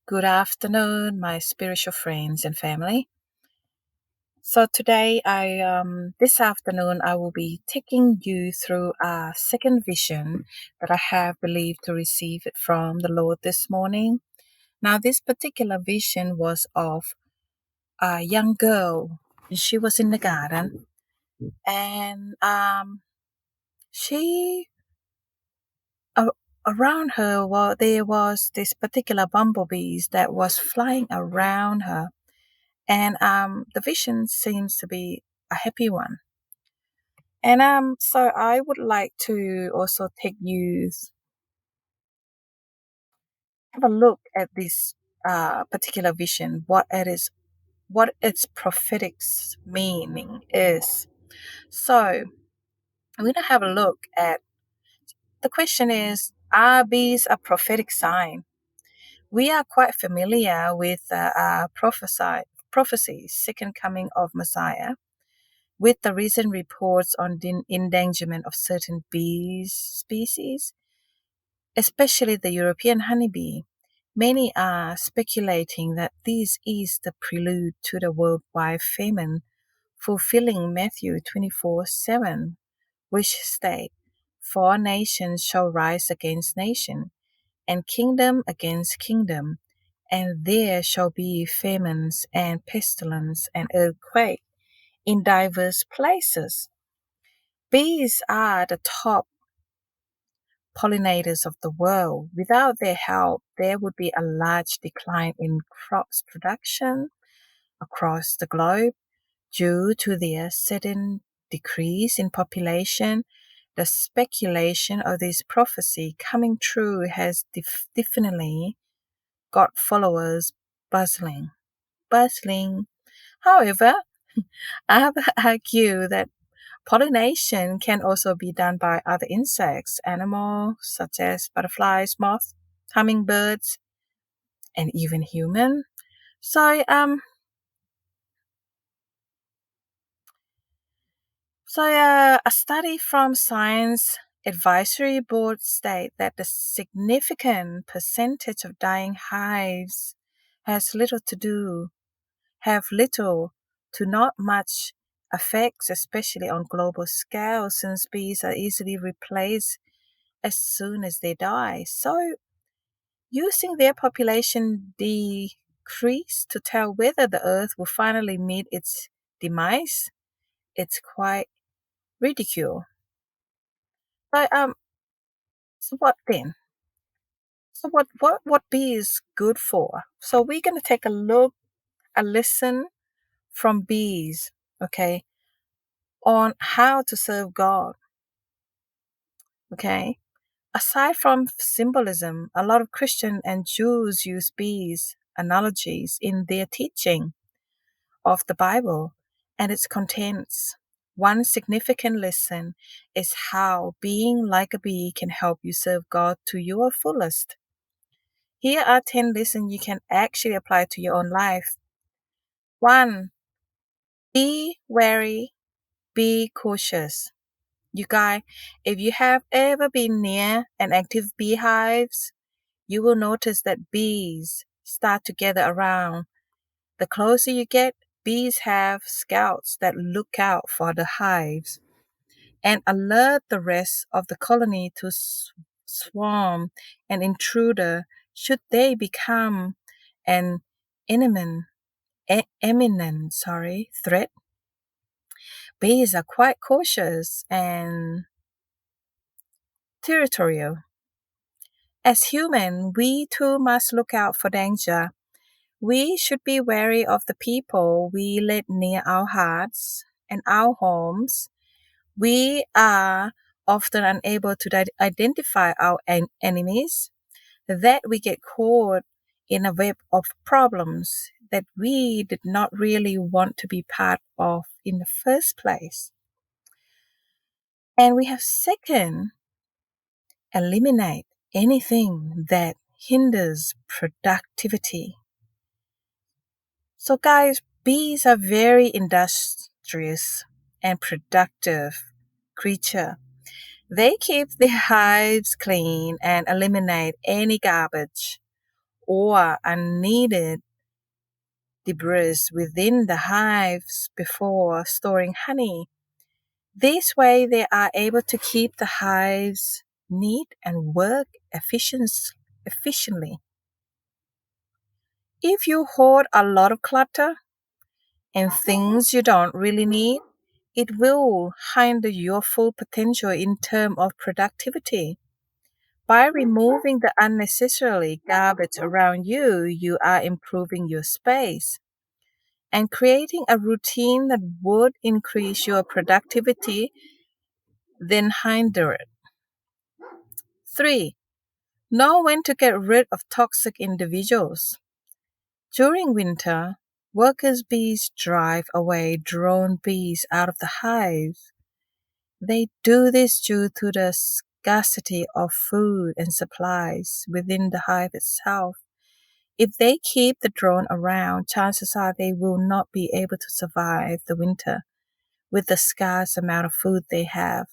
Good afternoon, my spiritual friends and family. So today, this afternoon, I will be taking you through a second vision that I have believed to receive it from the Lord this morning. Now, this particular vision was of a young girl. She was in the garden, and she a around her, well, there was this particular bumblebees that was flying around her. And the vision seems to be a happy one. And so I would like to also take you have a look at this particular vision, what its prophetic meaning is. So we're gonna have a look at the question is: are bees a prophetic sign? We are quite familiar with prophecies, second coming of Messiah, with the recent reports on the endangerment of certain bee species, especially the European honeybee. Many are speculating that this is the prelude to the worldwide famine, fulfilling Matthew 24:7, which states, "For nation shall rise against nation, and kingdom against kingdom, and there shall be famines and pestilence and earthquake in diverse places." Bees are the top pollinators of the world. Without their help, there would be a large decline in crops production across the globe due to their sudden decrease in population. The speculation of this prophecy coming true has definitely got followers bustling. Bustling. However, I would argue that pollination can also be done by other insects, animals such as butterflies, moths, hummingbirds, and even human. So, um, a study from Science Advisory Board state that the significant percentage of dying hives has little to do, have little to not much effects, especially on global scale, since bees are easily replaced as soon as they die. So, using their population decrease to tell whether the Earth will finally meet its demise, it's quite ridicule. So, so what then? So what bee is good for? So we're gonna take a listen from bees, okay, on how to serve God. Okay. Aside from symbolism, a lot of Christian and Jews use bees analogies in their teaching of the Bible and its contents. One significant lesson is how being like a bee can help you serve God to your fullest. Here are 10 lessons you can actually apply to your own life. 1. Be wary, be cautious. You guys, if you have ever been near an active beehives, you will notice that bees start to gather around. The closer you get, bees have scouts that look out for the hives and alert the rest of the colony to swarm an intruder should they become an imminent, threat. Bees are quite cautious and territorial. As human, we too must look out for danger. We should be wary of the people we let near our hearts and our homes. We are often unable to identify our enemies, that we get caught in a web of problems that we did not really want to be part of in the first place. And we have second, eliminate anything that hinders productivity. So, guys, bees are very industrious and productive creature. They keep their hives clean and eliminate any garbage or unneeded debris within the hives before storing honey. This way, they are able to keep the hives neat and work efficiently. If you hoard a lot of clutter and things you don't really need, it will hinder your full potential in terms of productivity. By removing the unnecessarily garbage around you, you are improving your space and creating a routine that would increase your productivity than hinder it. 3. Know when to get rid of toxic individuals. During winter, workers' bees drive away drone bees out of the hives. They do this due to the scarcity of food and supplies within the hive itself. If they keep the drone around, chances are they will not be able to survive the winter with the scarce amount of food they have.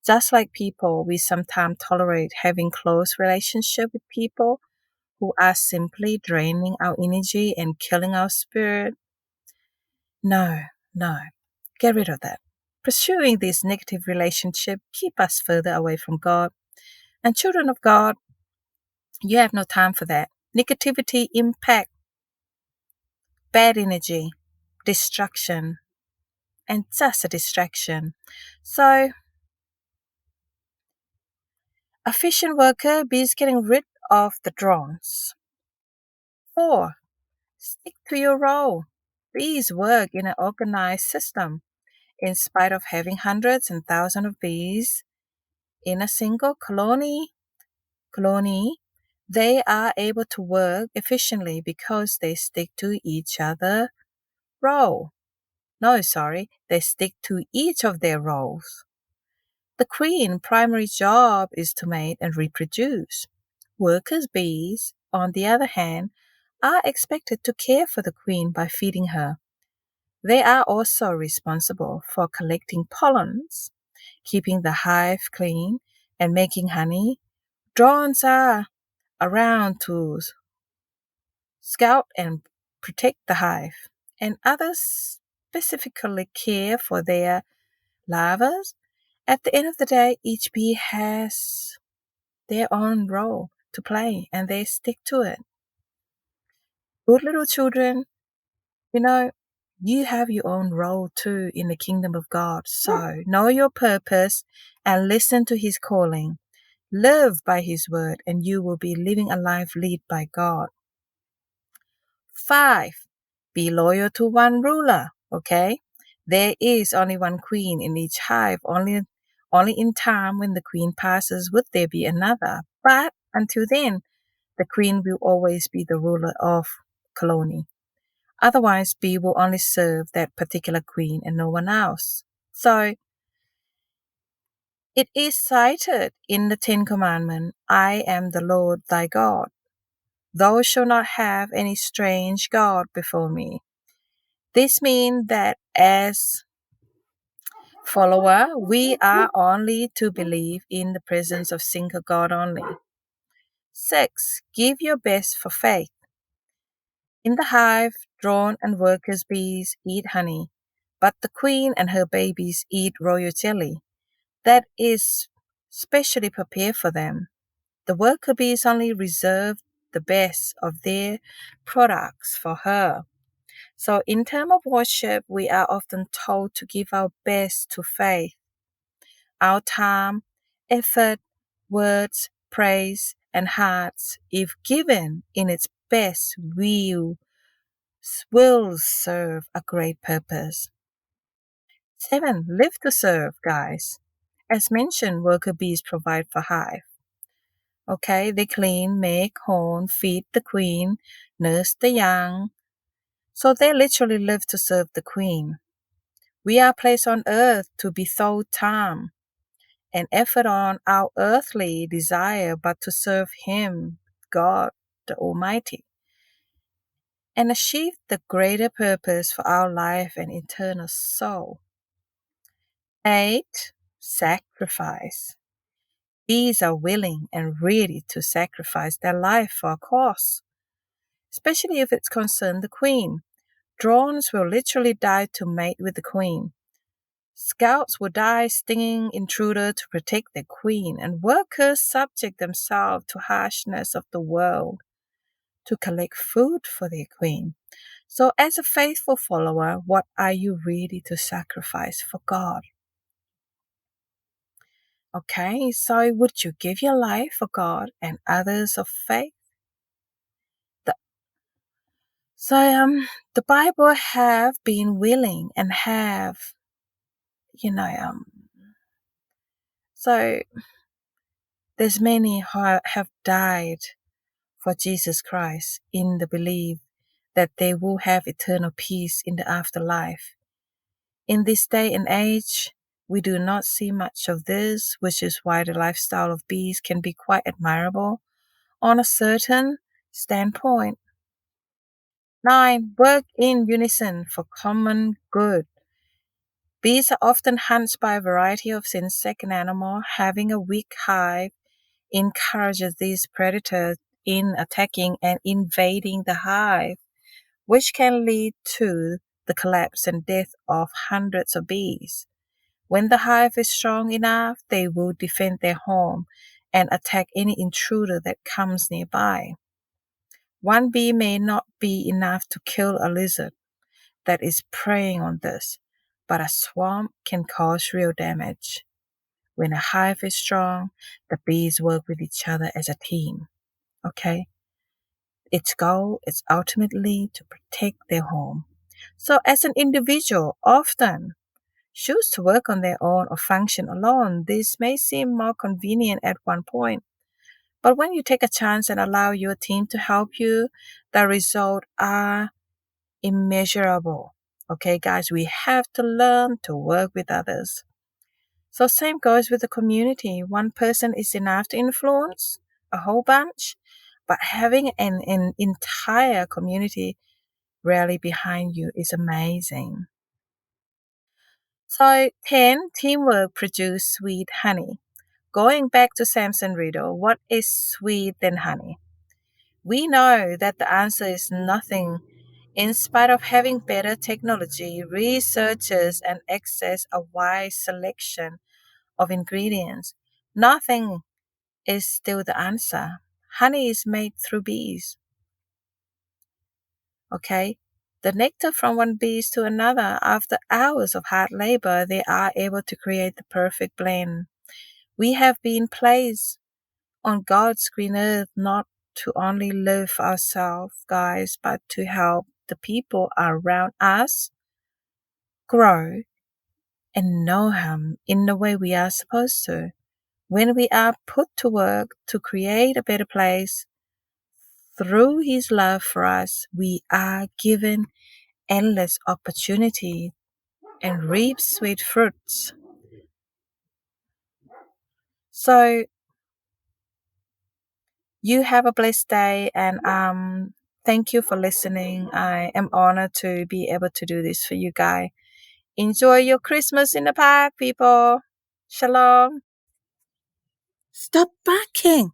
Just like people, we sometimes tolerate having close relationship with people who are simply draining our energy and killing our spirit. No, no, get rid of that. Pursuing this negative relationship keep us further away from God. And children of God, you have no time for that. Negativity impact, bad energy, destruction, and just a distraction. So, efficient worker is getting rid of the drones. 4. Stick to your role. Bees work in an organized system. In spite of having hundreds and thousands of bees in a single colony, they are able to work efficiently because they stick to each other role. No, sorry, they stick to each of their roles. The queen primary job is to mate and reproduce. Workers' bees, on the other hand, are expected to care for the queen by feeding her. They are also responsible for collecting pollens, keeping the hive clean, and making honey. Drones are around to scout and protect the hive, and others specifically care for their larvae. At the end of the day, each bee has their own role to play and they stick to it. Good little children, you know, you have your own role too in the kingdom of God. So know your purpose and listen to His calling. Live by His word, and you will be living a life led by God. 5. Be loyal to one ruler, okay? There is only one queen in each hive. Only in time when the queen passes would there be another. But until then, the queen will always be the ruler of colony. Otherwise, bee will only serve that particular queen and no one else. So, it is cited in the Ten Commandments, I am the Lord thy God. Thou shalt not have any strange God before me. This means that as follower, we are only to believe in the presence of single God only. 6. Give your best for faith. In the hive, drone and workers' bees eat honey, but the queen and her babies eat royal jelly. That is specially prepared for them. The worker bees only reserve the best of their products for her. So, in terms of worship, we are often told to give our best to faith. Our time, effort, words, praise, and hearts, if given in its best, will serve a great purpose. 7. Live to serve, guys. As mentioned, worker bees provide for hive. Okay, they clean, make, honey, feed the queen, nurse the young. So they literally live to serve the queen. We are placed on earth to bestow time and effort on our earthly desire, but to serve Him, God the Almighty, and achieve the greater purpose for our life and eternal soul. 8. Sacrifice. These are willing and ready to sacrifice their life for a cause. especially if it's concerned the queen. Drones will literally die to mate with the queen. Scouts will die stinging intruder to protect their queen, and workers subject themselves to harshness of the world to collect food for their queen. So, as a faithful follower, what are you ready to sacrifice for God? Okay, so would you give your life for God and others of faith? The, the Bible have been willing and have, you know, so there's many who have died for Jesus Christ in the belief that they will have eternal peace in the afterlife. In this day and age, we do not see much of this, which is why the lifestyle of bees can be quite admirable on a certain standpoint. 9. Work in unison for common good. Bees are often hunted by a variety of insect and animal. Having a weak hive encourages these predators in attacking and invading the hive, which can lead to the collapse and death of hundreds of bees. When the hive is strong enough, they will defend their home and attack any intruder that comes nearby. One bee may not be enough to kill a lizard that is preying on this, but a swarm can cause real damage. When a hive is strong, the bees work with each other as a team. Okay? Its goal is ultimately to protect their home. So, as an individual, often choose to work on their own or function alone. This may seem more convenient at one point, but when you take a chance and allow your team to help you, the results are immeasurable. Okay, guys, we have to learn to work with others. So same goes with the community. One person is enough to influence a whole bunch, but having an entire community rally behind you is amazing. So 10, teamwork produce sweet honey. Going back to Samson riddle, what is sweet than honey? We know that the answer is nothing. In spite of having better technology, researchers and access a wide selection of ingredients, nothing is still the answer. Honey is made through bees. Okay? The nectar from one bee to another, after hours of hard labor, they are able to create the perfect blend. We have been placed on God's green earth not to only live for ourselves, guys, but to help the people around us grow and know Him in the way we are supposed to. When we are put to work to create a better place through His love for us, we are given endless opportunity and reap sweet fruits. So you have a blessed day, and thank you for listening. I am honored to be able to do this for you guys. Enjoy your Christmas in the park, people. Shalom. Stop barking.